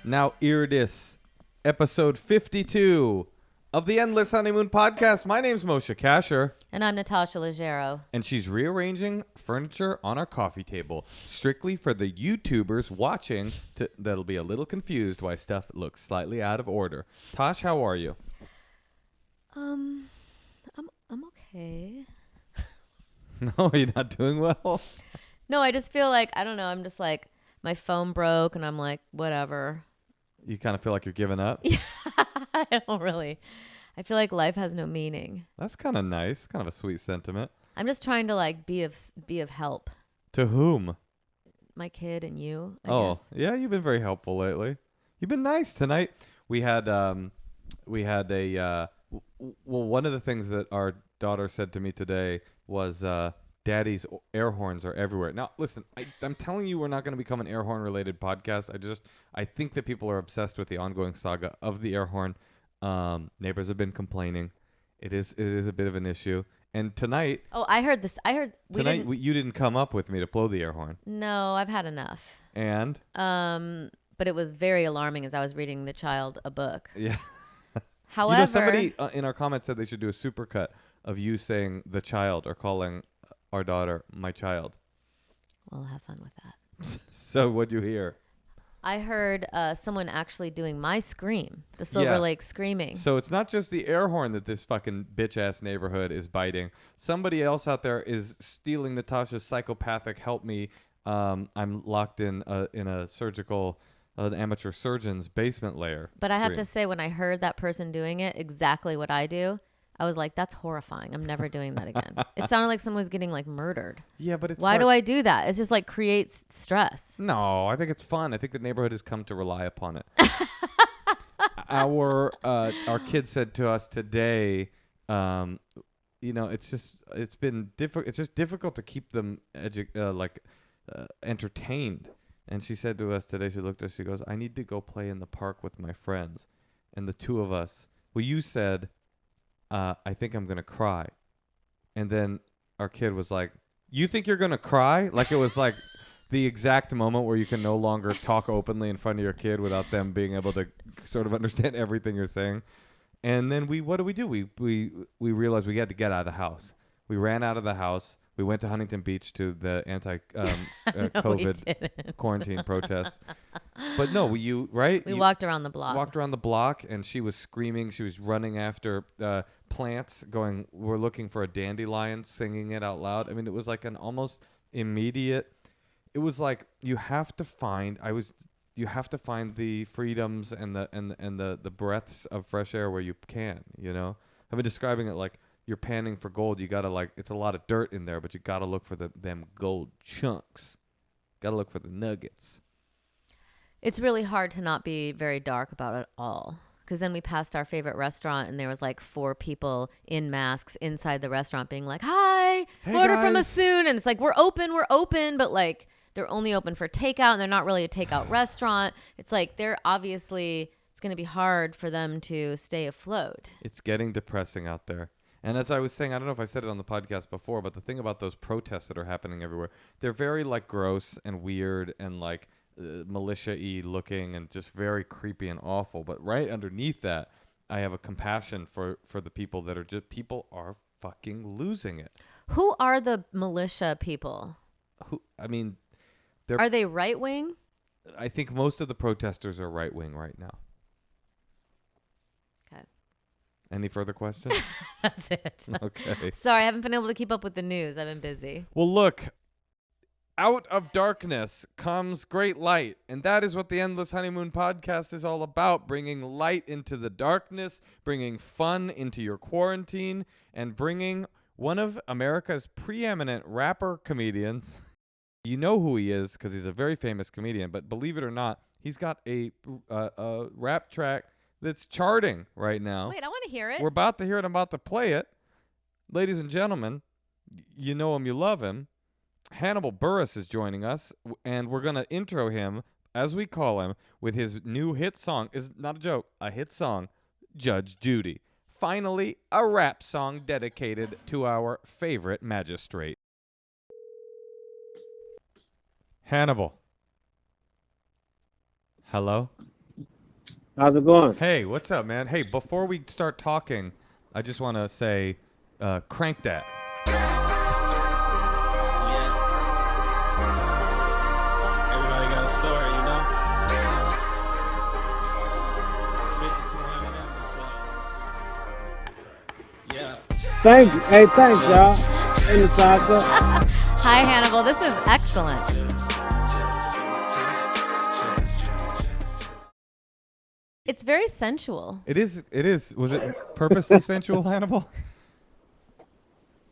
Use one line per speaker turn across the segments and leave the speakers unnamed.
Now, Iridis, episode 52 of the Endless Honeymoon podcast. My name's Moshe Kasher.
And I'm Natasha Leggero.
And she's rearranging furniture on our coffee table, strictly for the YouTubers watching that'll be a little confused why stuff looks slightly out of order. Tosh, how are you?
I'm okay.
No, you're not doing well?
No, I just feel like, I don't know, I'm just like, my phone broke and I'm like, whatever.
You kind of feel like you're giving up?
Yeah, I don't really. I feel like life has no meaning.
That's kind of nice. Kind of a sweet sentiment.
I'm just trying to like be of help.
To whom?
My kid and you, I
guess.
guess.
Yeah, you've been very helpful lately. You've been nice tonight. We had a one of the things that our daughter said to me today was Daddy's air horns are everywhere. Now, listen, I'm telling you we're not going to become an air horn related podcast. I think that people are obsessed with the ongoing saga of the air horn. Neighbors have been complaining. It is a bit of an issue. And tonight...
Oh, I heard this.
You didn't come up with me to blow the air horn.
No, I've had enough.
And?
But it was very alarming as I was reading the child a book.
Yeah.
However...
somebody in our comments said they should do a supercut of you saying the child or calling our daughter my child.
Well, I'll have fun with that.
So what'd you hear?
I heard someone actually doing my scream, the Silver Lake screaming.
So it's not just the air horn that this fucking bitch-ass neighborhood is biting. Somebody else out there is stealing Natasha's psychopathic help me. I'm locked in a surgical, an amateur surgeon's basement layer.
But I have to say, when I heard that person doing it, exactly what I do, I was like, that's horrifying. I'm never doing that again. It sounded like someone was getting like murdered.
Yeah, but
why do I do that? It's just like creates stress.
No, I think it's fun. I think the neighborhood has come to rely upon it. Our kid said to us today, it's just difficult to keep them entertained. And she said to us today, she looked at us, she goes, I need to go play in the park with my friends. And the two of us, you said, I think I'm going to cry. And then our kid was like, you think you're going to cry? Like it was like the exact moment where you can no longer talk openly in front of your kid without them being able to sort of understand everything you're saying. And then what do? We realized we had to get out of the house. We ran out of the house. We went to Huntington Beach to the COVID quarantine protests. But no, you
walked around the block.
Walked around the block, and she was screaming. She was running after plants, going, we're looking for a dandelion, singing it out loud. I mean, it was like an almost immediate. It was like you have to find the freedoms and the breaths of fresh air where you can. You know, I've been describing it like you're panning for gold. You gotta it's a lot of dirt in there, but you gotta look for them gold chunks. Gotta look for the nuggets.
It's really hard to not be very dark about it all. Because then we passed our favorite restaurant and there was like 4 people in masks inside the restaurant being like, hi,
hey
order
guys.
from us soon. And it's like, we're open. But like, they're only open for takeout and they're not really a takeout restaurant. It's like, it's going to be hard for them to stay afloat.
It's getting depressing out there. And as I was saying, I don't know if I said it on the podcast before, but the thing about those protests that are happening everywhere, they're very like gross and weird and like militia-y looking and just very creepy and awful. But right underneath that, I have a compassion for the people that are people are fucking losing it.
Who are the militia people? Are they right-wing?
I think most of the protesters are right-wing right now.
Okay.
Any further questions?
That's it.
Okay.
Sorry, I haven't been able to keep up with the news. I've been busy.
Well, look. Out of darkness comes great light, and that is what the Endless Honeymoon podcast is all about, bringing light into the darkness, bringing fun into your quarantine, and bringing one of America's preeminent rapper comedians. You know who he is because he's a very famous comedian, but believe it or not, he's got a rap track that's charting right now.
Wait, I want to hear it.
We're about to hear it. I'm about to play it. Ladies and gentlemen, you know him, you love him. Hannibal Buress is joining us, and we're going to intro him, as we call him, with his new hit song. Is not a joke, a hit song, Judge Judy. Finally, a rap song dedicated to our favorite magistrate. Hannibal. Hello?
How's it going?
Hey, what's up, man? Hey, before we start talking, I just want to say, crank that.
Yeah. Everybody got a story, you know? 5,200 episodes. Yeah.
Thanks, y'all. Hey, Natasha.
Hi, Hannibal. This is excellent. It's very sensual.
It is. It is. Was it purposely sensual, Hannibal?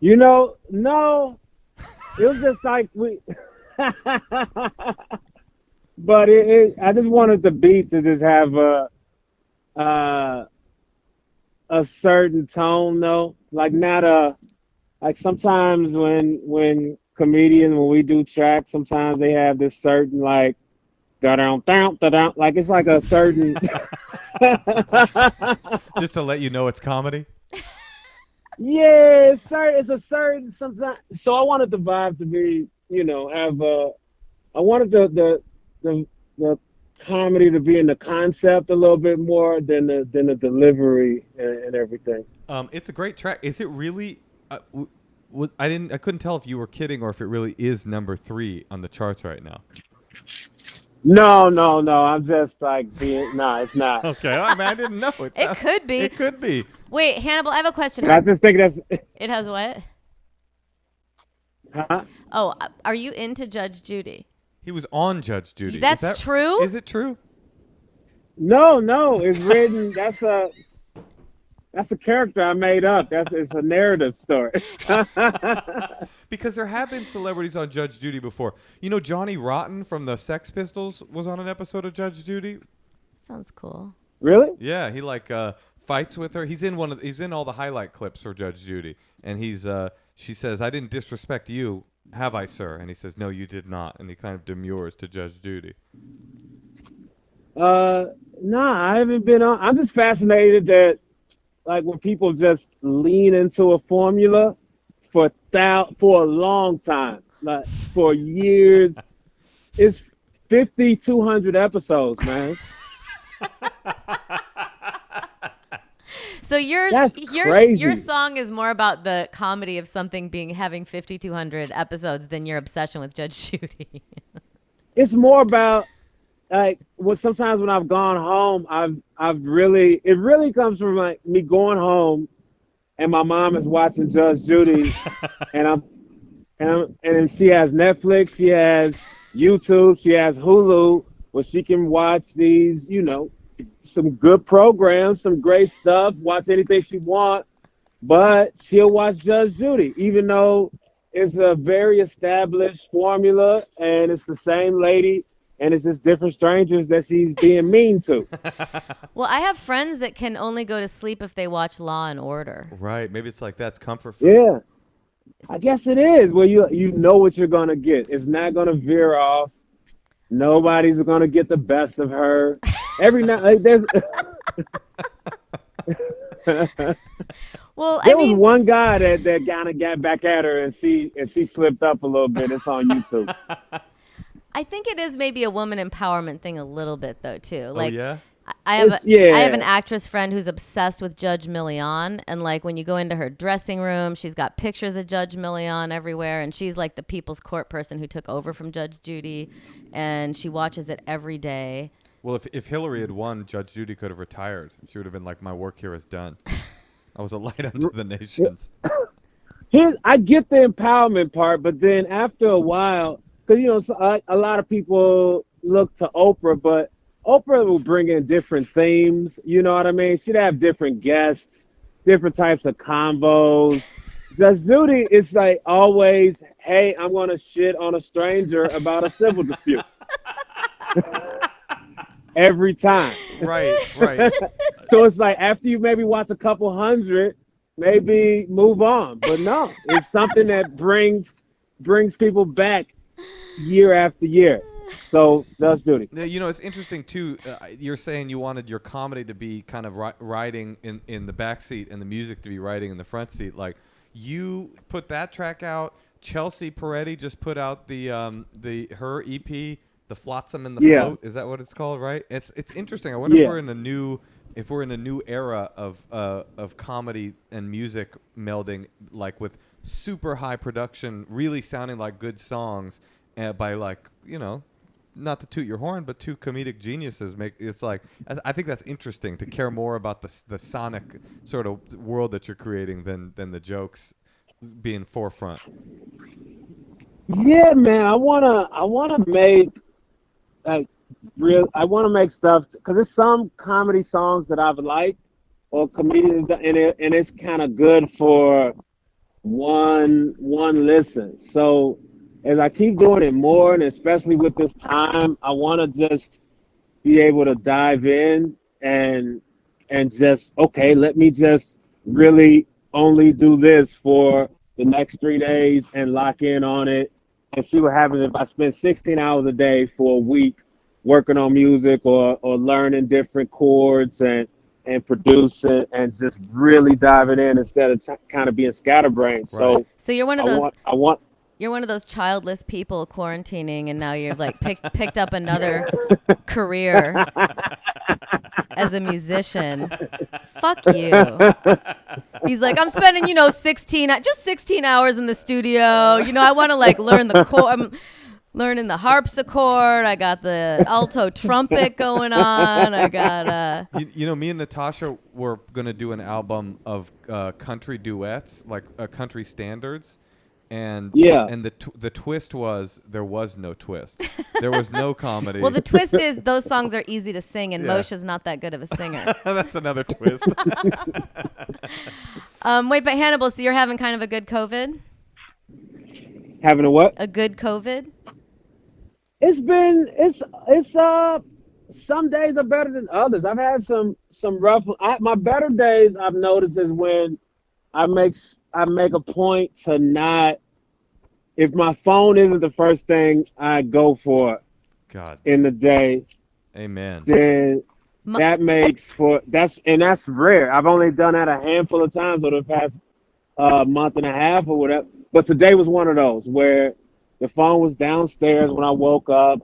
You know, no, it was just like we. But I just wanted the beat to just have uh, a certain tone, though. Like not like sometimes when comedians when we do tracks, sometimes they have this certain like da down down da down, like it's like a certain.
Just to let you know it's comedy.
Yeah, it's a certain sometimes. So I wanted the vibe to be, have I wanted the comedy to be in the concept a little bit more than the delivery and everything.
It's a great track. Is it really? I couldn't tell if you were kidding or if it really is number 3 on the charts right now.
No. I'm just like being. No, it's not.
Okay, I didn't know.
It could be.
It could be.
Wait, Hannibal, I have a question.
I just think that's.
It has what?
Huh?
Oh, are you into Judge Judy?
He was on Judge Judy.
That's true?
Is it true?
No, it's written. That's a character I made up. It's a narrative story.
Because there have been celebrities on Judge Judy before. You know, Johnny Rotten from the Sex Pistols was on an episode of Judge Judy.
Sounds cool.
Really?
Yeah, he fights with her. He's in all the highlight clips for Judge Judy, and she says, "I didn't disrespect you, have I, sir?" And he says, "No, you did not." And he kind of demurs to Judge Judy.
Nah, I haven't been on. I'm just fascinated that, like, when people just lean into a formula for a long time, like for years. It's 5,200 episodes, man.
So your
crazy.
song is more about the comedy of something having 5,200 episodes than your obsession with Judge Judy.
It's more about like sometimes when I've gone home, it really comes from like me going home, and my mom is watching Judge Judy, and she has Netflix, she has YouTube, she has Hulu, where she can watch these, some good programs, some great stuff, watch anything she wants, but she'll watch Judge Judy, even though it's a very established formula and it's the same lady and it's just different strangers that she's being mean to.
Well, I have friends that can only go to sleep if they watch Law and Order.
Right. Maybe it's like that's comfort food.
Yeah. I guess it is. Well, you know what you're going to get. It's not going to veer off. Nobody's going to get the best of her. Every night, like there's.
Well,
there was one guy that kind of got back at her, and she slipped up a little bit. It's on YouTube.
I think it is maybe a woman empowerment thing a little bit though too. Like,
oh yeah.
I have an actress friend who's obsessed with Judge Millian, and like when you go into her dressing room, she's got pictures of Judge Millian everywhere, and she's like the people's court person who took over from Judge Judy, and she watches it every day.
Well, if Hillary had won, Judge Judy could have retired. She would have been like, "My work here is done. I was a light unto the nations."
I get the empowerment part, but then after a while, because a lot of people look to Oprah, but Oprah will bring in different themes. You know what I mean? She'd have different guests, different types of combos. Judge Judy is like always, "Hey, I'm gonna shit on a stranger about a civil dispute." Every time.
Right.
So it's like after you maybe watch a couple hundred, maybe move on. But no, it's something that brings people back year after year. So Judge Judy.
You know, it's interesting too. You're saying you wanted your comedy to be kind of riding in the back seat and the music to be riding in the front seat. Like you put that track out. Chelsea Peretti just put out her EP the flotsam and the
Yeah.
float. Is that what it's called? Right. It's interesting. I wonder
Yeah.
if we're in a new era of comedy and music melding, like with super high production, really sounding like good songs, by like not to toot your horn, but two comedic geniuses make it's like I think that's interesting to care more about the sonic sort of world that you're creating than the jokes being forefront.
Yeah, man. I wanna make like real. I wanna make stuff because there's some comedy songs that I've liked or comedians and it's kind of good for one listen. So as I keep doing it more, and especially with this time, I want to just be able to dive in and just okay, let me just really only do this for the next 3 days and lock in on it and see what happens if I spend 16 hours a day for a week working on music or learning different chords and producing and just really diving in instead of kind of being scatterbrained.
Right.
So you're one of
I
those.
want I want
You're one of those childless people quarantining, and now you've like picked up another career as a musician. Fuck you. He's like, I'm spending 16 hours in the studio. I want to like learn the chord. I'm learning the harpsichord. I got the alto trumpet going on. I got
me and Natasha were gonna do an album of country duets, like country standards. And
Yeah.
and the twist was there was no twist. There was no comedy.
Well, the twist is those songs are easy to sing, and
Yeah.
Moshe's not that good of a singer.
That's another twist.
Wait, but Hannibal, so you're having kind of a good COVID?
having a what?
A good COVID?
It's some days are better than others. I've had some rough. My better days I've noticed is when I make a point to not. If my phone isn't the first thing I go for
God.
in the day,
Amen.
then that's rare. I've only done that a handful of times over the past month and a half or whatever. But today was one of those where the phone was downstairs when I woke up.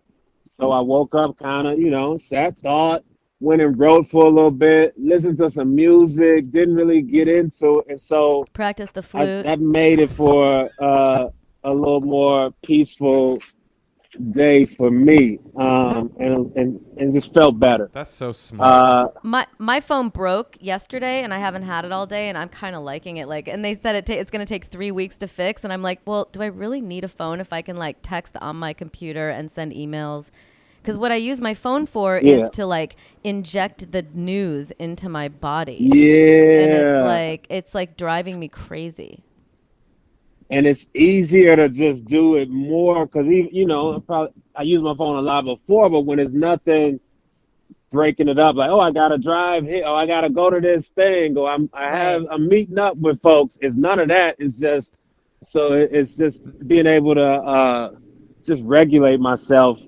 So I woke up kind of, sat, thought, went and wrote for a little bit, listened to some music, didn't really get into it. And so
Practice the flute.
that made it for a little more peaceful day for me, and just felt better.
That's so smart.
My phone broke yesterday, and I haven't had it all day, and I'm kind of liking it. Like, and they said it's going to take 3 weeks to fix, and I'm like, well, do I really need a phone if I can like text on my computer and send emails? Because what I use my phone for is to like inject the news into my body.
Yeah,
And it's like driving me crazy.
and it's easier to just do it more because I used my phone a lot before, but when there's nothing breaking it up, like I gotta drive here, I gotta go to this thing, or I'm meeting up with folks. It's none of that. It's just it's just being able to just regulate myself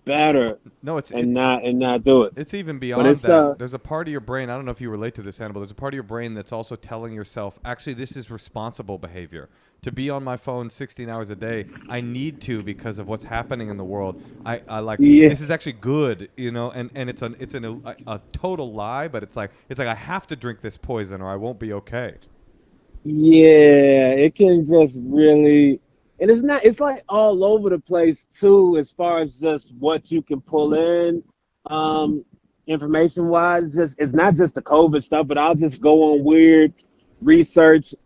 better.
No,
not do it.
It's even beyond that. There's a part of your brain, I don't know if you relate to this, Hannibal, there's a part of your brain that's also telling yourself, actually, this is responsible behavior. To be on my phone 16 hours a day, I need to because of what's happening in the world. I like this is actually good, and it's a total lie, but it's like I have to drink this poison or I won't be okay.
Yeah, it can just really, and it's like all over the place too, as far as just what you can pull in, information wise. It's not just the COVID stuff, but I'll just go on weird research,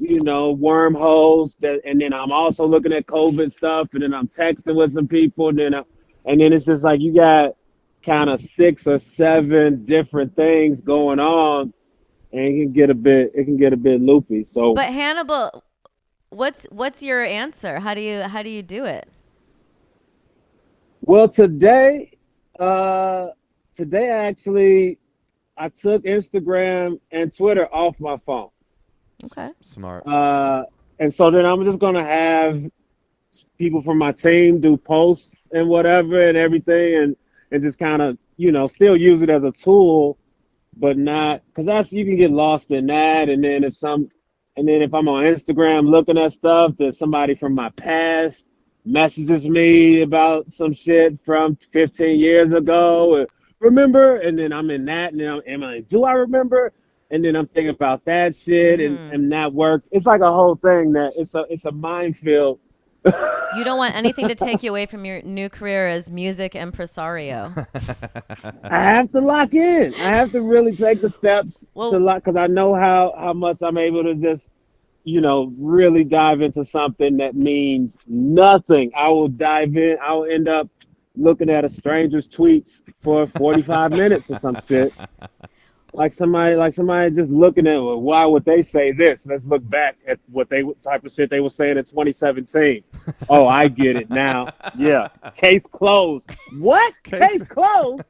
wormholes and then I'm also looking at COVID stuff, and then I'm texting with some people, and then it's just like you got kind of 6 or 7 different things going on, and it can get a bit loopy. So,
but Hannibal, what's your answer? How do you do it?
well, today actually I took Instagram and Twitter off my phone.
Okay.
Smart.
And so then I'm just gonna have people from my team do posts and whatever and everything, and just kind of still use it as a tool, but not because you can get lost in that. And then if I'm on Instagram looking at stuff, there's somebody from my past messages me about some shit from 15 years ago. Remember? And then I'm in that, and then am I? Do I remember? And then I'm thinking about that shit and that work. It's like a whole thing that it's a minefield.
You don't want anything to take you away from your new career as music impresario.
I have to lock in. I have to really take the steps to lock, because I know how much I'm able to just, really dive into something that means nothing. I will dive in. I will end up looking at a stranger's tweets for 45 minutes or some shit. Like somebody just looking at, well, why would they say this? Let's look back at what type of shit they were saying in 2017. Oh, I get it now. Yeah, case closed. What? Case closed?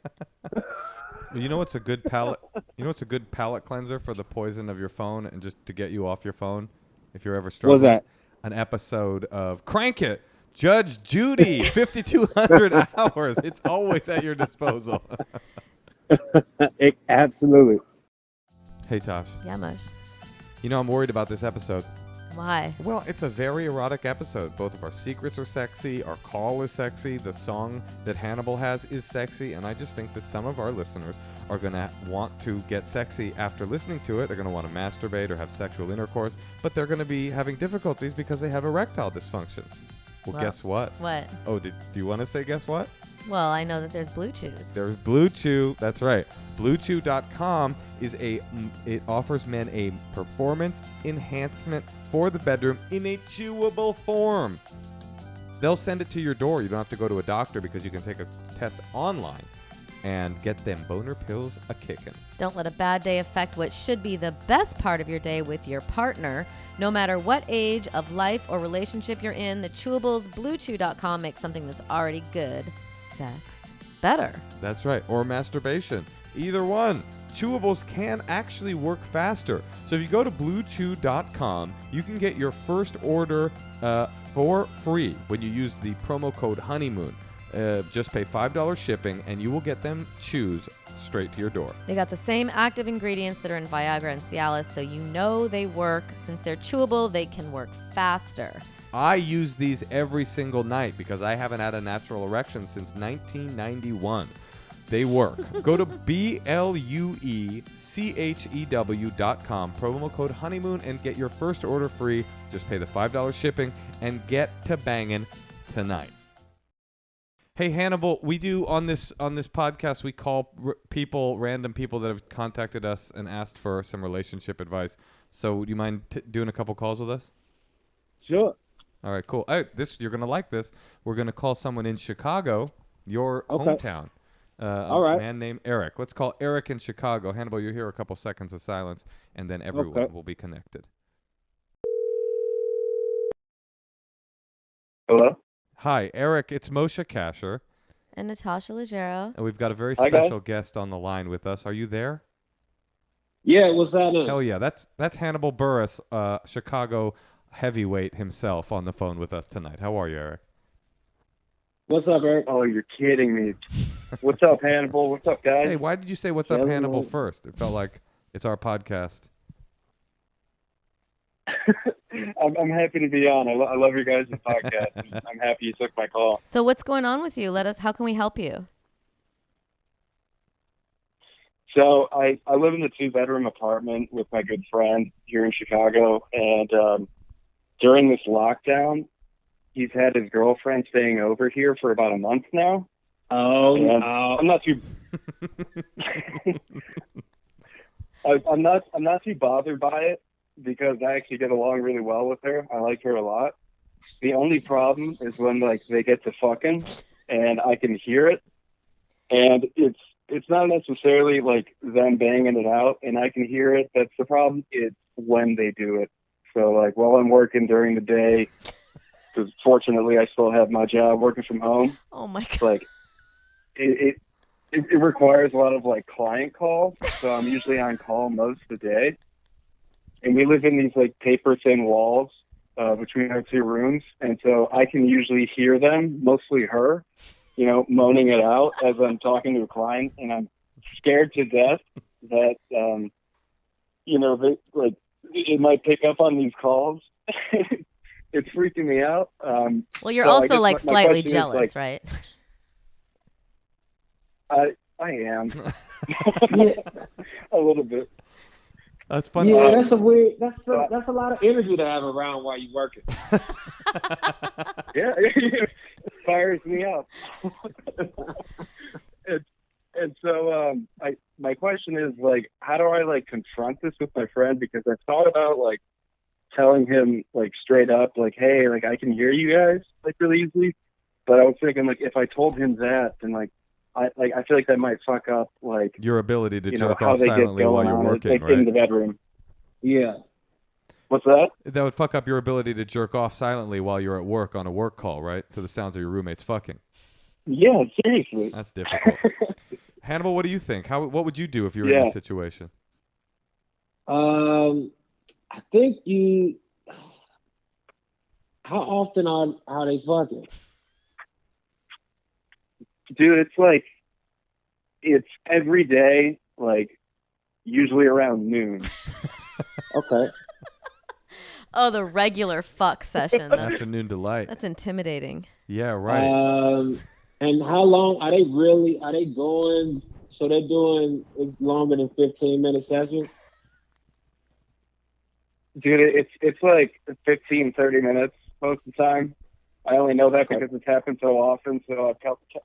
You know what's a good palate? You know what's a good palate cleanser for the poison of your phone and just to get you off your phone if you're ever struggling?
What's that?
An episode of Crank It, Judge Judy, 5,200 hours. It's always at your disposal.
Absolutely.
Hey, Tosh.
Yeah, Moshe.
You know, I'm worried about this episode.
Why?
Well, it's a very erotic episode. Both of our secrets are sexy. Our call is sexy. The song that Hannibal has is sexy. And I just think that some of our listeners are going to want to get sexy after listening to it. They're going to want to masturbate or have sexual intercourse. But they're going to be having difficulties because they have erectile dysfunction. Well, guess what?
What?
Oh, do you want to say guess what?
Well, I know that there's BlueChews.
There's BlueChew. That's right. BlueChew.com it offers men a performance enhancement for the bedroom in a chewable form. They'll send it to your door. You don't have to go to a doctor because you can take a test online and get them boner pills a-kickin'.
Don't let a bad day affect what should be the best part of your day with your partner. No matter what age of life or relationship you're in, the chewables BlueChew.com makes something that's already good sex better.
That's right. Or masturbation. Either one. Chewables can actually work faster. So if you go to BlueChew.com, you can get your first order for free when you use the promo code Honeymoon. Just pay $5 shipping, and you will get them chews straight to your door.
They got the same active ingredients that are in Viagra and Cialis, so you know they work. Since they're chewable, they can work faster.
I use these every single night because I haven't had a natural erection since 1991. They work. Go to BlueChew.com, promo code Honeymoon, and get your first order free. Just pay the $5 shipping and get to banging tonight. Hey, Hannibal, we do on this podcast, we call random people that have contacted us and asked for some relationship advice. So do you mind doing a couple calls with us?
Sure.
All right, cool. You're going to like this. We're going to call someone in Chicago, your hometown.
All right.
A man named Eric. Let's call Eric in Chicago. Hannibal, you hear a couple seconds of silence, and then everyone will be connected.
Hello?
Hi, Eric. It's Moshe Kasher.
And Natasha Leggero.
And we've got a very special guest on the line with us. Are you there?
Yeah, what's that?
Hell yeah. That's Hannibal Buress, Chicago heavyweight himself, on the phone with us tonight. How are you, Eric?
What's up, Eric?
Oh, you're kidding me. What's up, Hannibal? What's up, guys?
Hey, why did you say what's up, Hannibal, first? It felt like it's our podcast.
I'm happy to be on. I love your guys' podcast. I'm happy you took my call.
So what's going on with you? How can we help you?
So I live in a 2-bedroom apartment with my good friend here in Chicago, and during this lockdown, he's had his girlfriend staying over here for about a month now.
Oh, no.
I'm not too. I'm not too bothered by it because I actually get along really well with her. I like her a lot. The only problem is when they get to fucking, and I can hear it, and it's not necessarily them banging it out, and I can hear it. That's the problem. It's when they do it. So while I'm working during the day, because fortunately I still have my job working from home.
Oh my God.
It requires a lot of client calls, so I'm usually on call most of the day. And we live in these paper thin walls between our 2 rooms, and so I can usually hear them, mostly her, moaning it out as I'm talking to a client, and I'm scared to death that it might pick up on these calls. it's freaking me out.
Well, you're
so I
also
guess
like
my
slightly
question is,
jealous,
like,
right?
I am
Yeah,
a little bit.
That's funny.
yeah, that's a weird. That's a lot of energy to have around while you're working.
Yeah, it fires me up. And so my question is, like, how do I like confront this with my friend? Because I've thought about like telling him like straight up, like, hey, like I can hear you guys like really easily, but I was thinking like if I told him that, then I feel like that might fuck up like
Your ability to
you know
jerk
how
off
they get
silently while
going
you're
on
working,
like
right?
in the bedroom.
Yeah.
What's that?
That would fuck up your ability to jerk off silently while you're at work on a work call, right? To the sounds of your roommates fucking.
Yeah, seriously.
That's difficult. Hannibal, what do you think? What would you do if you were in
Yeah.
this situation?
I think you. How often are they fucking?
Dude, it's every day, like usually around noon.
Okay.
Oh, the regular fuck session. That's,
Afternoon delight.
that's intimidating.
Yeah, right.
And how long are they really? Are they going? So they're doing it's longer than 15-minute sessions.
Dude, it's like 15, 30 minutes most of the time. I only know that because it's happened so often, so I've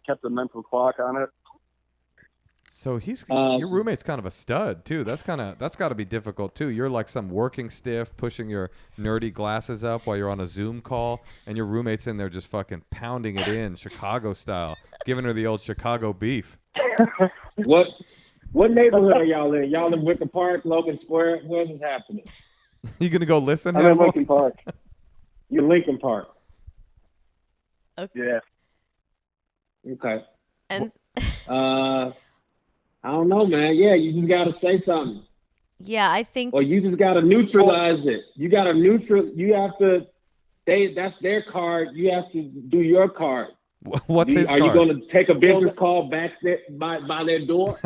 kept a mental clock on it.
So your roommate's kind of a stud too. That's got to be difficult too. You're like some working stiff, pushing your nerdy glasses up while you're on a Zoom call, and your roommate's in there just fucking pounding it in Chicago style, giving her the old Chicago beef.
What neighborhood are y'all in? Y'all in Wicker Park, Logan Square? Where's this happening?
You gonna go listen?
I'm in
Hannibal?
Lincoln Park.
You're Lincoln Park.
Yeah.
Okay.
And
I don't know, man. Yeah, you just gotta say something.
yeah, I think
Or you just gotta neutralize it. You gotta you have to that's their card. You have to do your card.
What's his
Are
card?
you gonna take a business call back there by their door?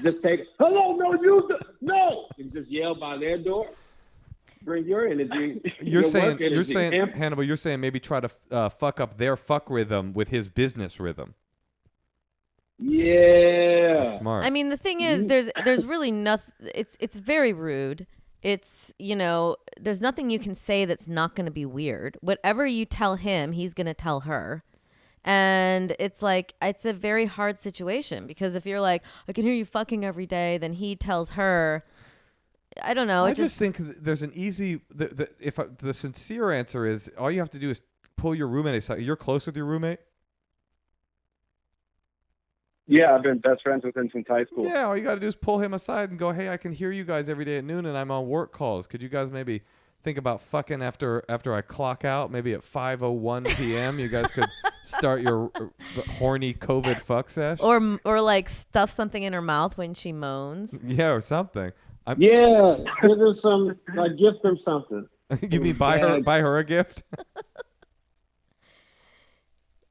Just take hello, no, and just yell by their door. Bring your energy.
You're
your
saying
work energy.
Hannibal. You're saying maybe try to fuck up their fuck rhythm with his business rhythm.
Yeah.
That's smart.
I mean, the thing is, there's really nothing. It's very rude. It's, you know, there's nothing you can say that's not going to be weird. Whatever you tell him, he's going to tell her. And it's like, it's a very hard situation because if you're like, I can hear you fucking every day, then he tells her, I don't know.
I just think there's an easy. The sincere answer is all you have to do is pull your roommate aside. You're close with your roommate.
Yeah, I've been best friends with him since high school.
Yeah, all you got to do is pull him aside and go, hey, I can hear you guys every day at noon, and I'm on work calls. Could you guys maybe think about fucking after I clock out? Maybe at 5:01 p.m. you guys could start your horny COVID fuck sesh.
or like stuff something in her mouth when she moans.
Yeah, or something.
Yeah, give them some, like, gift them something.
You mean buy her a gift?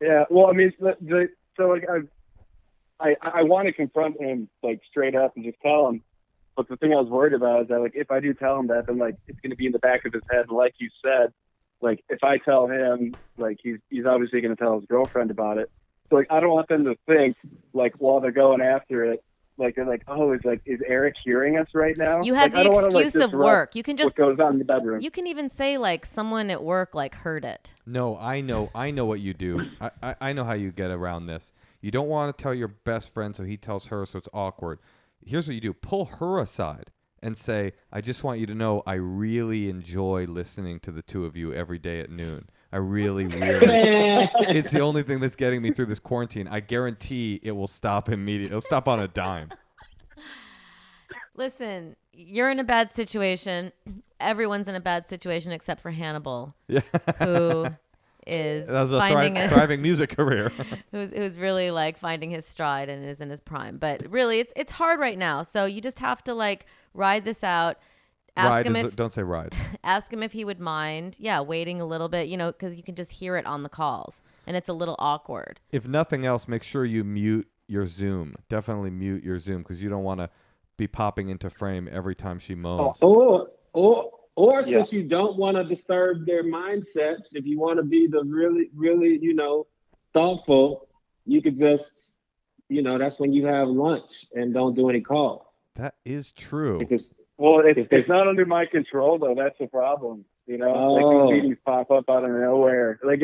Yeah, well, I mean, so like I want to confront him like straight up and just tell him. But the thing I was worried about is that like if I do tell him that, then like it's going to be in the back of his head. And like you said, like if I tell him, like he's obviously going to tell his girlfriend about it. So like I don't want them to think like while they're going after it, like they're like, oh, is Eric hearing us right now?
You have
like,
the excuse of work. You can just
what goes on in the bedroom.
You can even say like someone at work like heard it.
No, I know what you do. I know how you get around this. You don't want to tell your best friend so he tells her so it's awkward. Here's what you do. Pull her aside and say, I just want you to know I really enjoy listening to the two of you every day at noon. I really, it's the only thing that's getting me through this quarantine. I guarantee it will stop immediately. It'll stop on a dime.
Listen, you're in a bad situation. Everyone's in a bad situation except for Hannibal,
Yeah.
who is
That was a
finding
thriving music career.
who's really like finding his stride and is in his prime. But really, it's hard right now. So you just have to like ride this out.
Don't say ride.
Ask him if he would mind. Yeah, waiting a little bit, because you can just hear it on the calls, and it's a little awkward.
If nothing else, make sure you mute your Zoom. Definitely mute your Zoom because you don't want to be popping into frame every time she moans.
Or Or since you don't want to disturb their mindsets, if you want to be the really, really, thoughtful, you could just, that's when you have lunch and don't do any calls.
That is true.
Because
it's not under my control though. That's the problem. Like these meetings pop up out of nowhere. Like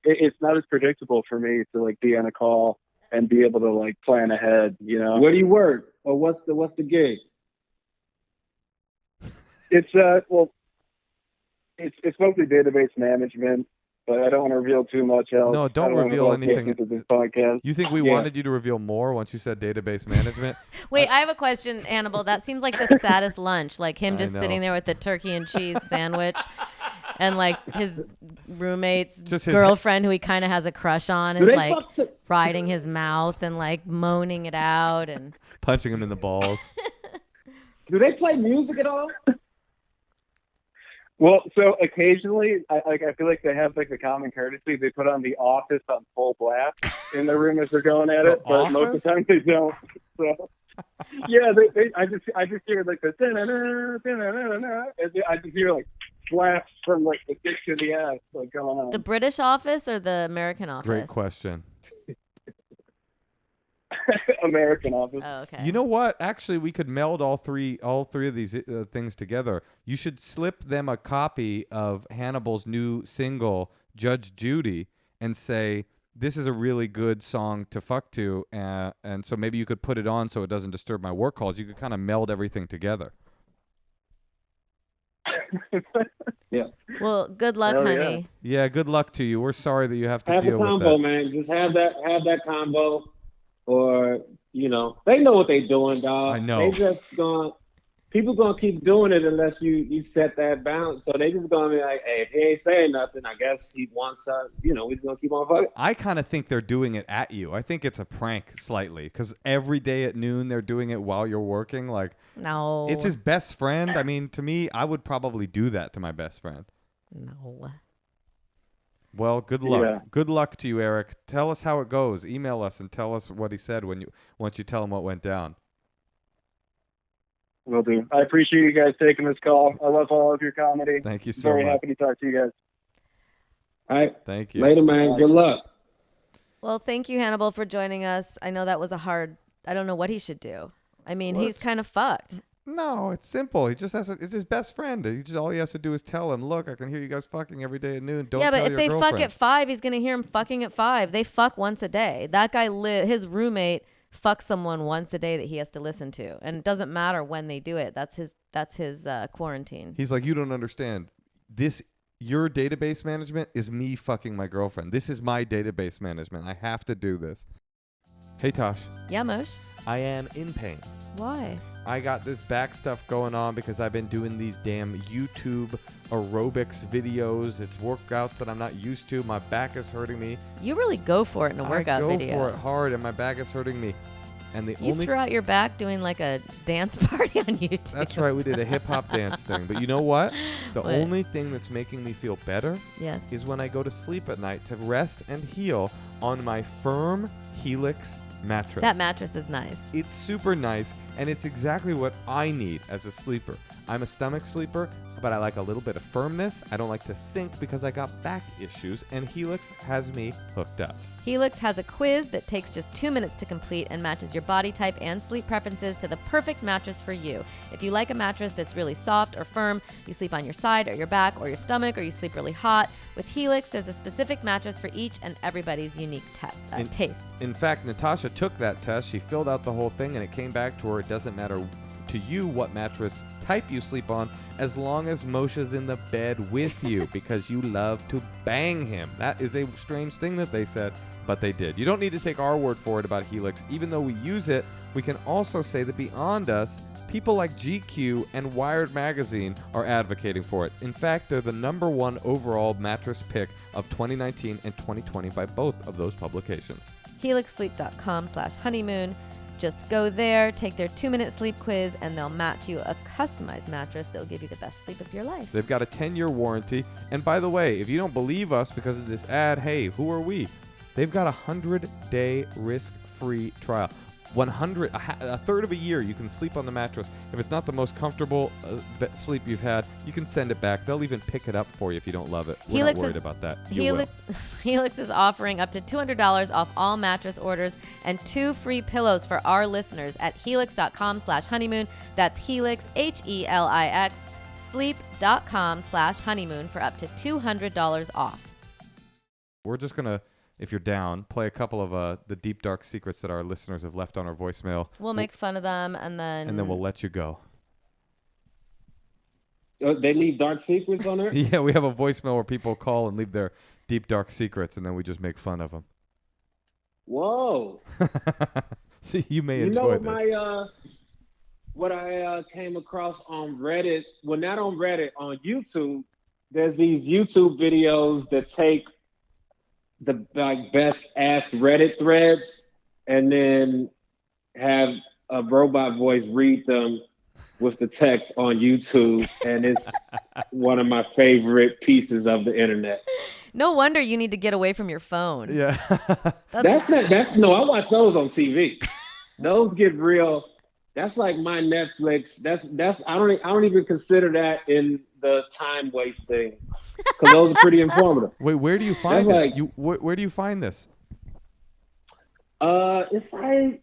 it's not as predictable for me to like be on a call and be able to like plan ahead.
Where do you work, or what's the gig?
It's it's mostly database management, but I don't want to reveal too much else.
No, don't reveal anything.
This podcast.
You think we wanted you to reveal more once you said database management?
Wait, I have a question, Hannibal. That seems like the saddest lunch. Like him just sitting there with the turkey and cheese sandwich, and like his roommate's girlfriend, who he kind of has a crush on, is like riding his mouth and like moaning it out and
punching him in the balls.
Do they play music at all?
Well, so occasionally, I feel like they have like the common courtesy. They put on The Office on full blast in the room as they're going at it, but most of the time they don't. So, yeah, I just hear like the and I just hear like slaps from like the dick to the ass like going on.
The British Office or the American Office?
Great question.
American Office.
Oh, okay.
You know what? Actually, we could meld all three of these things together. You should slip them a copy of Hannibal's new single, Judge Judy, and say, this is a really good song to fuck to, and so maybe you could put it on so it doesn't disturb my work calls. You could kind of meld everything together.
Yeah.
Well, good luck, honey.
Yeah, good luck to you. We're sorry that you have to deal with that.
Have a combo, man. Just have that combo. Or, they know what they're doing, dog.
I know.
They just people gonna keep doing it unless you set that balance. So they just gonna be like, hey, if he ain't saying nothing, I guess he wants we're just gonna keep on fucking.
I kind of think they're doing it at you. I think it's a prank slightly, because every day at noon they're doing it while you're working. Like,
no.
It's his best friend. I mean, to me, I would probably do that to my best friend.
No.
Well, good luck.
Yeah.
Good luck to you, Eric. Tell us how it goes. Email us and tell us what he said once you tell him what went down.
Will do. I appreciate you guys taking this call. I love all of your comedy.
Thank you so much.
Very happy to talk to you guys.
All right.
Thank you.
Later, man. Good luck.
Well, thank you, Hannibal, for joining us. I know that was I don't know what he should do. I mean, he's kind of fucked.
No, it's simple. He just it's his best friend. All he has to do is tell him, look, I can hear you guys fucking every day at noon. Don't tell your girlfriend.
Yeah, but if they fuck at 5, he's going to hear him fucking at 5. They fuck once a day. That guy, his roommate, fucks someone once a day that he has to listen to. And it doesn't matter when they do it. That's his quarantine.
He's like, you don't understand. Your database management is me fucking my girlfriend. This is my database management. I have to do this. Hey, Tosh.
Yeah, Moshe?
I am in pain.
Why?
I got this back stuff going on because I've been doing these damn YouTube aerobics videos. It's workouts that I'm not used to. My back is hurting me.
You really go for it in a workout video.
I go for it hard, and my back is hurting me. And
you threw out your back doing like a dance party on YouTube.
That's right. We did a hip-hop dance thing. But you know what? The only thing that's making me feel better is when I go to sleep at night to rest and heal on my firm Helix mattress.
That mattress is nice.
It's super nice, and it's exactly what I need as a sleeper. I'm a stomach sleeper, but I like a little bit of firmness. I don't like to sink because I got back issues, and Helix has me hooked up.
Helix has a quiz that takes just 2 minutes to complete and matches your body type and sleep preferences to the perfect mattress for you. If you like a mattress that's really soft or firm, you sleep on your side or your back or your stomach, or you sleep really hot, with Helix, there's a specific mattress for each and everybody's unique taste.
In fact, Natasha took that test. She filled out the whole thing, and it came back to her. It doesn't matter to you what mattress type you sleep on, as long as Moshe's in the bed with you, because you love to bang him. That is a strange thing that they said, but they did. You don't need to take our word for it about Helix. Even though we use it, we can also say that beyond us, people like GQ and Wired Magazine are advocating for it. In fact, they're the #1 overall mattress pick of 2019 and 2020 by both of those publications.
HelixSleep.com/honeymoon. Just go there, take their 2-minute sleep quiz, and they'll match you a customized mattress that will give you the best sleep of your life.
They've got a 10-year warranty. And by the way, if you don't believe us because of this ad, hey, who are we? They've got a 100-day risk-free trial. a third of a year, you can sleep on the mattress. If it's not the most comfortable sleep you've had, you can send it back. They'll even pick it up for you if you don't love it. We're not worried about that.
Helix is offering up to $200 off all mattress orders and 2 free pillows for our listeners at helix.com/honeymoon. That's Helix, HELIX, sleep.com/honeymoon for up to $200 off.
We're just going to, if you're down, play a couple of the deep, dark secrets that our listeners have left on our voicemail.
We'll make fun of them, and then
we'll let you go.
They leave dark secrets on there?
Yeah, we have a voicemail where people call and leave their deep, dark secrets, and then we just make fun of them.
Whoa.
See, you may enjoy this.
What I came across on Reddit, well, not on Reddit, on YouTube, there's these YouTube videos that take the best ass Reddit threads and then have a robot voice read them with the text on YouTube, and it's one of my favorite pieces of the internet.
No wonder you need to get away from your phone.
Yeah.
No, I watch those on TV. Those get real. That's like my Netflix. That's I don't even consider that in the time wasting, because those are pretty informative.
Wait, where do you find it? Where do you find this?
It's like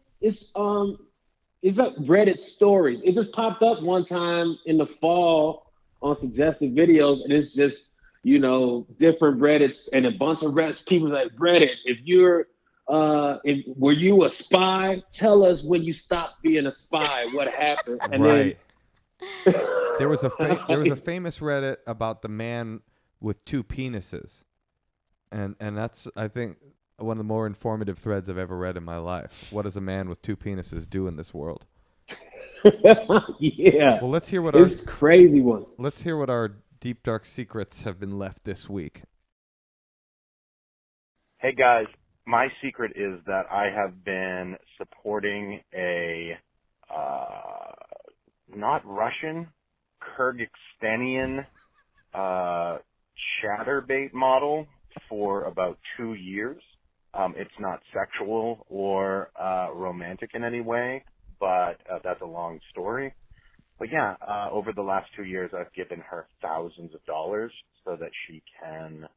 Reddit stories. It just popped up one time in the fall on suggested videos, and it's just, different Reddits and a bunch of Reddits. People like, Reddit, were you a spy? Tell us when you stopped being a spy. What happened? And
right. There was a famous Reddit about the man with 2 penises, and that's, I think, one of the more informative threads I've ever read in my life. What does a man with 2 penises do in this world?
Yeah.
Well, let's hear what
it's crazy ones.
Let's hear what our deep dark secrets have been left this week.
Hey guys, my secret is that I have been supporting a not Russian, Kyrgyzstanian chatterbait model for about 2 years. It's not sexual or romantic in any way, but that's a long story. But yeah, over the last 2 years, I've given her thousands of dollars so that she can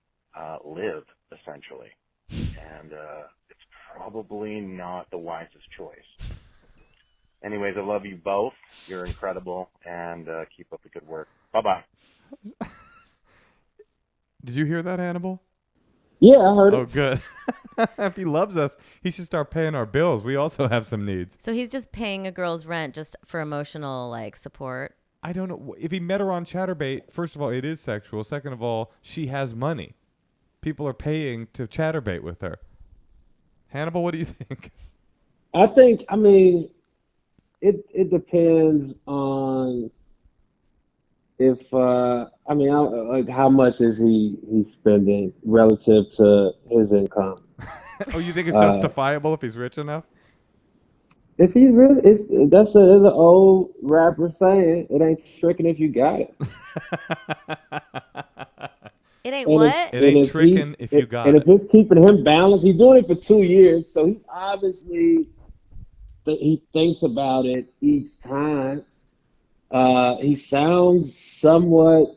live, essentially. And it's probably not the wisest choice. Anyways, I love you both. You're incredible, and keep up the good work. Bye-bye.
Did you hear that, Hannibal?
Yeah, I heard it.
Oh, good. If he loves us, he should start paying our bills. We also have some needs.
So he's just paying a girl's rent just for emotional support.
I don't know. If he met her on Chatterbait, first of all, it is sexual. Second of all, she has money. People are paying to Chatterbait with her. Hannibal, what do you think?
I mean, it depends on if how much is he spending relative to his income.
Oh, you think it's justifiable if he's rich enough?
If he's rich, there's an old rapper saying, "It ain't tricking if you got it."
It ain't what?
It ain't tricking if you got it.
And if it's keeping him balanced, he's doing it for 2 years, so he's obviously he thinks about it each time. He sounds somewhat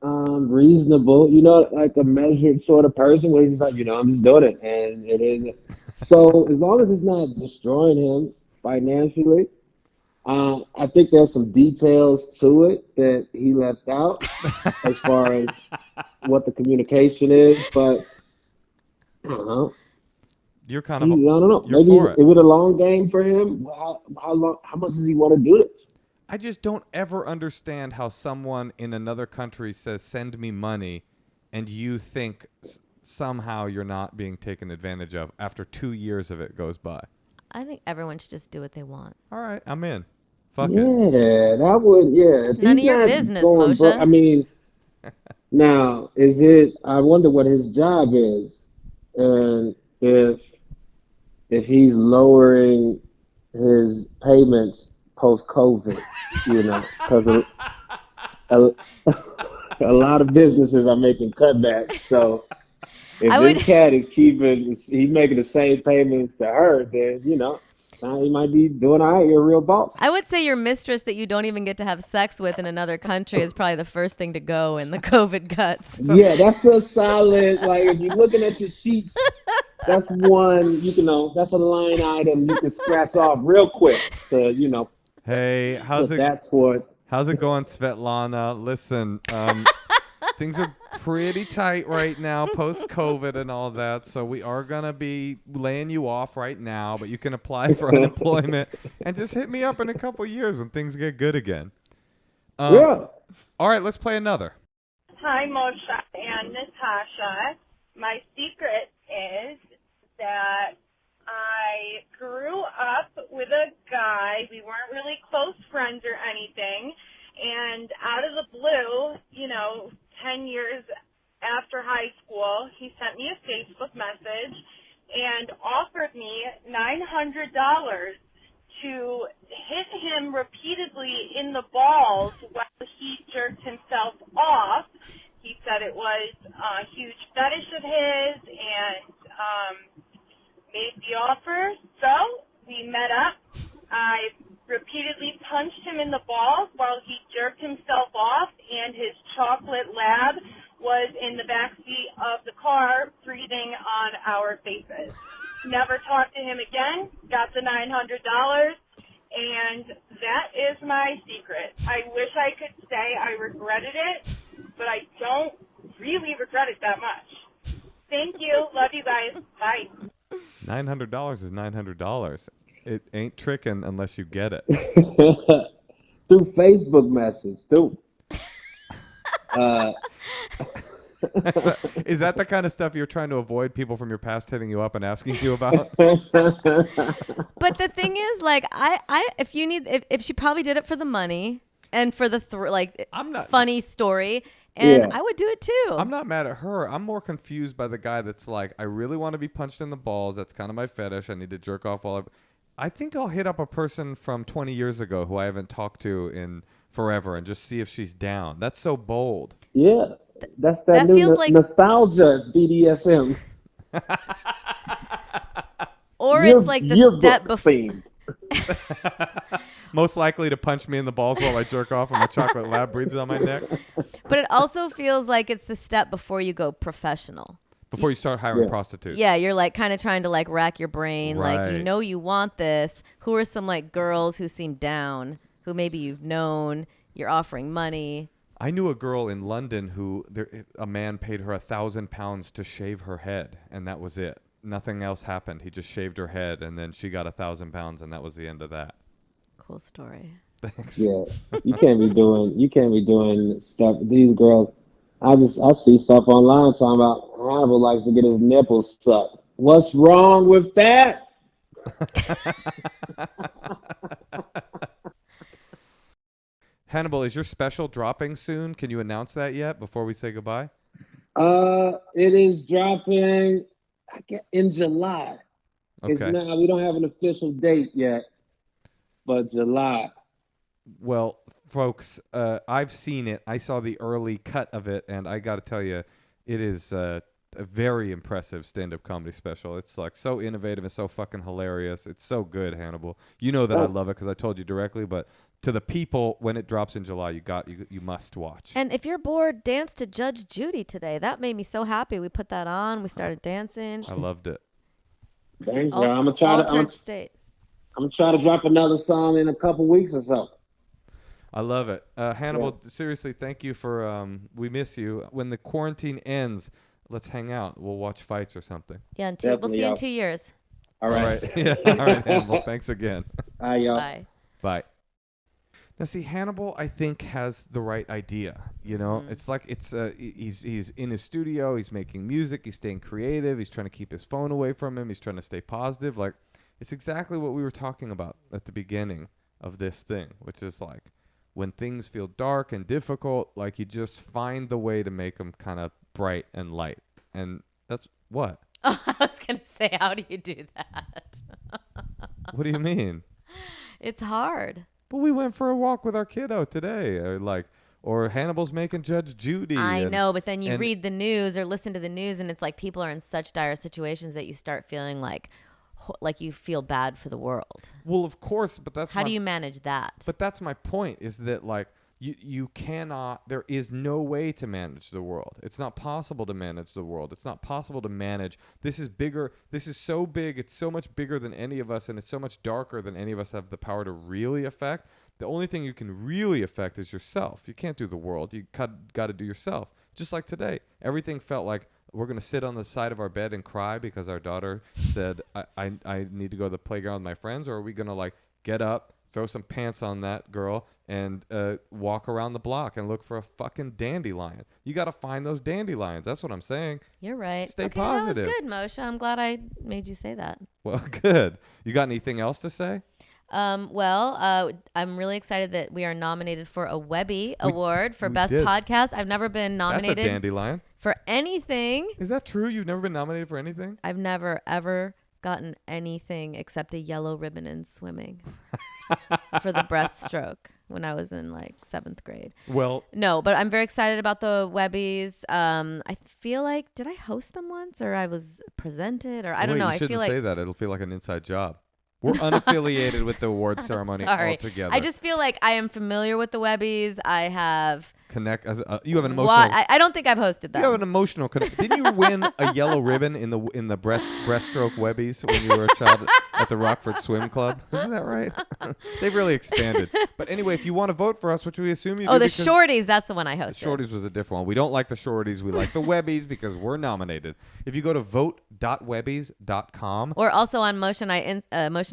reasonable, like a measured sort of person where he's like, I'm just doing it, and it is. So as long as it's not destroying him financially, I think there's some details to it that he left out as far as what the communication is, but I don't know.
You're kind of.
I don't know. Maybe is it a long game for him? How long? How much does he want to do this?
I just don't ever understand how someone in another country says, "Send me money," and you think somehow you're not being taken advantage of after 2 years of it goes by.
I think everyone should just do what they want.
All right, I'm in. Fuck it.
Yeah, that would. Yeah,
it's none of your business, Moshe.
I mean, now is it? I wonder what his job is, and if he's lowering his payments post-COVID, because a lot of businesses are making cutbacks. So if this cat is he's making the same payments to her, then He might be doing all right. You're a real boss.
I would say your mistress that you don't even get to have sex with in another country is probably the first thing to go in the COVID cuts.
Yeah, that's a solid. Like if you're looking at your sheets, that's one. That's a line item you can scratch off real quick. So
Hey, how's
put
it?
that towards.
How's it going, Svetlana? Listen, things are pretty tight right now, post-COVID and all that. So we are gonna be laying you off right now, but you can apply for unemployment and just hit me up in a couple years when things get good again.
Yeah.
All right, let's play another.
Hi, Moshe and Natasha. My secret is that I grew up with a guy. We weren't really close friends or anything. And out of the blue, 10 years after high school, he sent me a Facebook message and offered me $900 to hit him repeatedly in the balls while he jerked himself off. He said it was a huge fetish of his and made the offer. So we met up. I repeatedly punched him in the balls while he jerked himself off, and his chocolate lab was in the backseat of the car breathing on our faces. Never talked to him again, got the $900, and that is my secret. I wish I could say I regretted it, but I don't really regret it that much. Thank you. Love you guys. Bye.
$900 is $900. It ain't tricking unless you get it.
Through Facebook message too.
Is that the kind of stuff you're trying to avoid people from your past hitting you up and asking you about?
But the thing is, like, if she probably did it for the money and for the funny story, and I would do it too.
I'm not mad at her. I'm more confused by the guy that's like, I really want to be punched in the balls. That's kind of my fetish. I need to jerk off while I think I'll hit up a person from 20 years ago who I haven't talked to in forever and just see if she's down. That's so bold.
Yeah. That's that new
feels like
nostalgia BDSM.
Or it's like the step before.
Most likely to punch me in the balls while I jerk off and my chocolate lab breathes on my neck.
But it also feels like it's the step before you go professional.
Before you start hiring prostitutes.
Yeah, you're like kind of trying to like rack your brain.
Right.
Like, you want this. Who are some like girls who seem down, who maybe you've known, you're offering money.
I knew a girl in London who a man paid her £1,000 to shave her head, and that was it. Nothing else happened. He just shaved her head, and then she got £1,000, and that was the end of that.
Cool story.
Thanks.
Yeah, you can't be doing stuff. These girls, I see stuff online talking about Hannibal likes to get his nipples sucked. What's wrong with that?
Hannibal, is your special dropping soon? Can you announce that yet before we say goodbye?
It is dropping in July.
Okay.
We don't have an official date yet, but July.
Well, folks, I've seen it. I saw the early cut of it, and I got to tell you, it is a very impressive stand-up comedy special. It's like so innovative and so fucking hilarious. It's so good, Hannibal. You know that I love it because I told you directly, but to the people, when it drops in July, you must watch.
And if you're bored, dance to Judge Judy today. That made me so happy. We put that on. We started dancing.
I loved it.
Thank you. I'm gonna try to drop another song in a couple weeks or so.
I love it. Hannibal, seriously, thank you for, we miss you. When the quarantine ends, let's hang out. We'll watch fights or something.
Yeah, we'll see you in 2 years.
All right.
Yeah. All right, Hannibal. Thanks again.
Bye, y'all.
Bye.
Bye. Now, see, Hannibal, I think, has the right idea. It's like he's in his studio. He's making music. He's staying creative. He's trying to keep his phone away from him. He's trying to stay positive. Like, it's exactly what we were talking about at the beginning of this thing, which is like when things feel dark and difficult, like you just find the way to make them kind of bright and light. And that's what?
Oh, I was going to say, how do you do that?
What do you mean?
It's hard.
But we went for a walk with our kiddo today. Or Hannibal's making Judge Judy.
I know, but then you read the news or listen to the news, and it's like people are in such dire situations that you start feeling like, like you feel bad for the world.
Well, of course, but
How do you manage that?
But that's my point, is that like you cannot, there is no way to manage the world. It's not possible to manage the world. It's not possible to manage. This is bigger. This is so big. It's so much bigger than any of us, and it's so much darker than any of us have the power to really affect. The only thing you can really affect is yourself. You can't do the world. You got to do yourself. Just like today, everything felt like we're going to sit on the side of our bed and cry because our daughter said, I need to go to the playground with my friends, or are we going to like get up, throw some pants on that girl, and walk around the block and look for a fucking dandelion? You got to find those dandelions. That's what I'm saying.
You're right.
Stay positive.
That was good, Moshe. I'm glad I made you say that.
Well, good. You got anything else to say?
I'm really excited that we are nominated for a Webby Award for Best
did.
Podcast. I've never been nominated
That's a dandelion.
for anything.
Is that true? You've never been nominated for anything?
I've never, ever gotten anything except a yellow ribbon in swimming for the breaststroke when I was in like 7th grade.
Well,
no, but I'm very excited about the Webbies. I feel like, did I host them once, or I was presented, or I don't know.
You shouldn't say that. It'll feel like an inside job. We're unaffiliated with the award ceremony altogether.
I just feel like I am familiar with the Webbies. I have
you have an emotional.
I don't think I've hosted them.
You have an emotional. Didn't you win a yellow ribbon in the breaststroke Webbies when you were a child at the Rockford Swim Club? Isn't that right? They've really expanded. But anyway, if you want to vote for us, which we assume you do.
Oh, the Shorties. That's the one I hosted.
The Shorties was a different one. We don't like the Shorties. We like the Webbies because we're nominated. If you go to vote.webbies.com.
Or also on Moshe and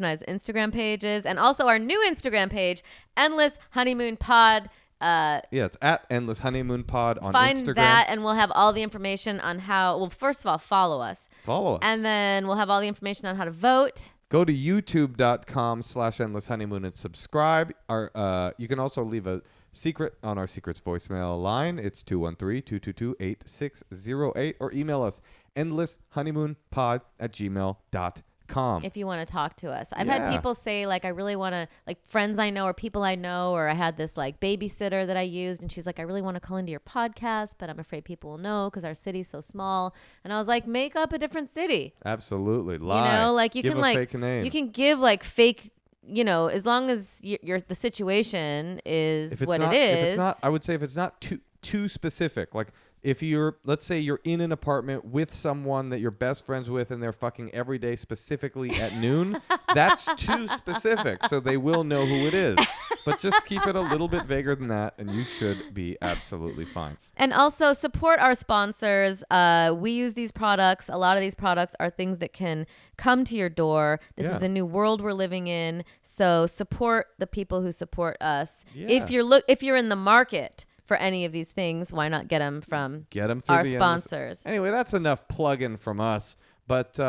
I's Instagram pages, and also our new Instagram page, Endless Honeymoon Pod.
It's at Endless Honeymoon Pod on Instagram.
Find that, and we'll have all the information on how. Well, first of all, follow us. And then we'll have all the information on how to vote.
Go to youtube.com/Endless Honeymoon and subscribe. You can also leave a secret on our Secrets voicemail line. It's 213-222-8608, or email us endlesshoneymoonpod@gmail.com.
If you want to talk to us. I've had people say, like, I really want to, like, friends I know or people I know, or I had this like babysitter that I used, and she's like, I really want to call into your podcast, but I'm afraid people will know because our city's so small. And I was like, make up a different city.
Absolutely. Lie.
You know, like you
give
can
a
like
fake name.
You can give like fake, you know, as long as the situation is what it is.
If it's not, I would say if it's not too specific, like if let's say you're in an apartment with someone that you're best friends with and they're fucking every day specifically at noon, that's too specific. So they will know who it is. But just keep it a little bit vaguer than that, and you should be absolutely fine.
And also support our sponsors. We use these products. A lot of these products are things that can come to your door. This is a new world we're living in. So support the people who support us. Yeah. If you're in the market for any of these things, why not get them from our sponsors?
Anyway, that's enough plug-in from us. But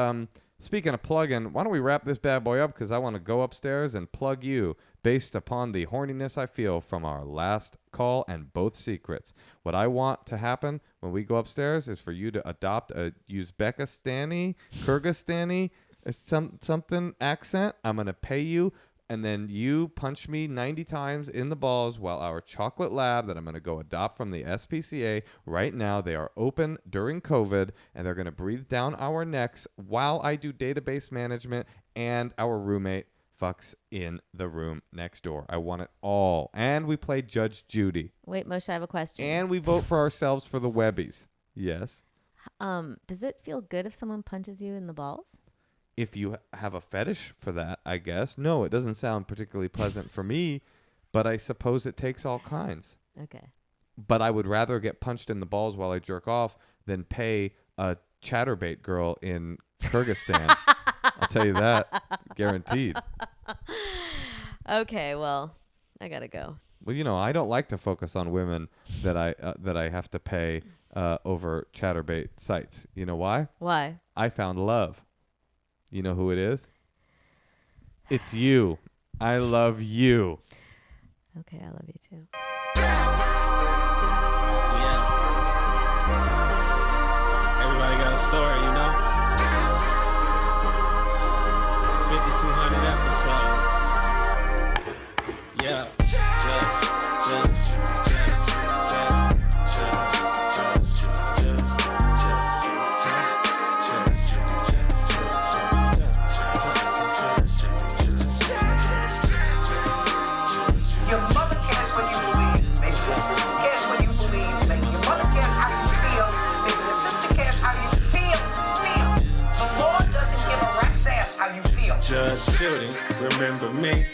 speaking of plug-in, why don't we wrap this bad boy up? Because I want to go upstairs and plug you based upon the horniness I feel from our last call and both secrets. What I want to happen when we go upstairs is for you to adopt a Uzbekistani, Kyrgyzstani, something accent. I'm going to pay you. And then you punch me 90 times in the balls while our chocolate lab that I'm going to go adopt from the SPCA right now, they are open during COVID, and they're going to breathe down our necks while I do database management and our roommate fucks in the room next door. I want it all. And we play Judge Judy.
Wait, Moshe, I have a question.
And we vote for ourselves for the Webbies. Yes.
Does it feel good if someone punches you in the balls?
If you have a fetish for that, I guess. No, it doesn't sound particularly pleasant for me, but I suppose it takes all kinds.
Okay.
But I would rather get punched in the balls while I jerk off than pay a chatterbait girl in Kyrgyzstan. I'll tell you that. Guaranteed.
Okay, well, I got to go.
Well, you know, I don't like to focus on women that I have to pay over chatterbait sites. You know why?
Why?
I found love. You know who it is? It's you. I love you.
Okay, I love you too.
Yeah. Everybody got a story, you know? 5,200 episodes. Yeah. Judge Judy, remember me?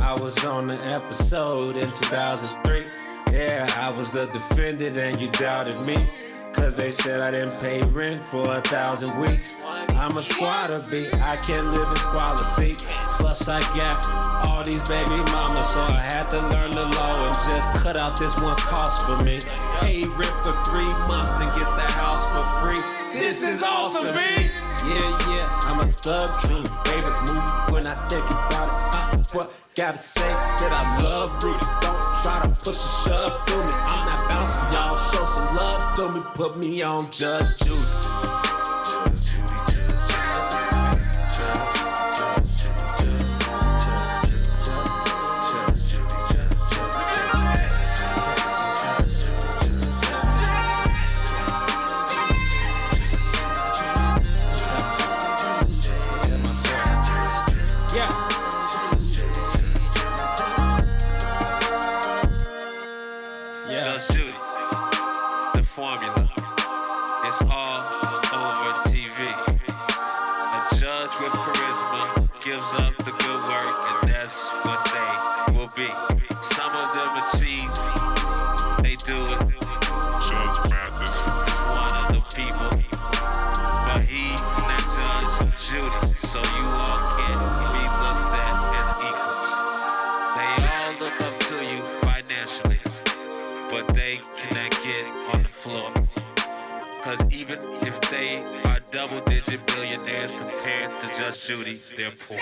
I was on the episode in 2003. Yeah, I was the defendant and you doubted me. Cause they said I didn't pay rent for 1,000 weeks. I'm a squatter, B, I can't live in squalor, see. Plus I got all these baby mamas, so I had to learn the law and just cut out this one cost for me. Pay rent for 3 months, then get the house for free. This is awesome, B! Yeah, I'm a thug, true favorite movie when I think about it. What gotta say that I love Rudy. Don't try to push a shove through me. I'm not bouncing, y'all. Show some love to me. Put me on Judge Judy.
Judge Judy, the formula, it's all over TV. A judge with charisma gives up the good work, and that's what they will be. Some of them are cheesy, they do it. Judge Mathis, one of the people, but he's not Judge Judy, so you all can't be looked at as equals. They all look up to you financially, but they cannot get on the floor. Cause even if they are double-digit billionaires compared to Judge Judy, they're poor.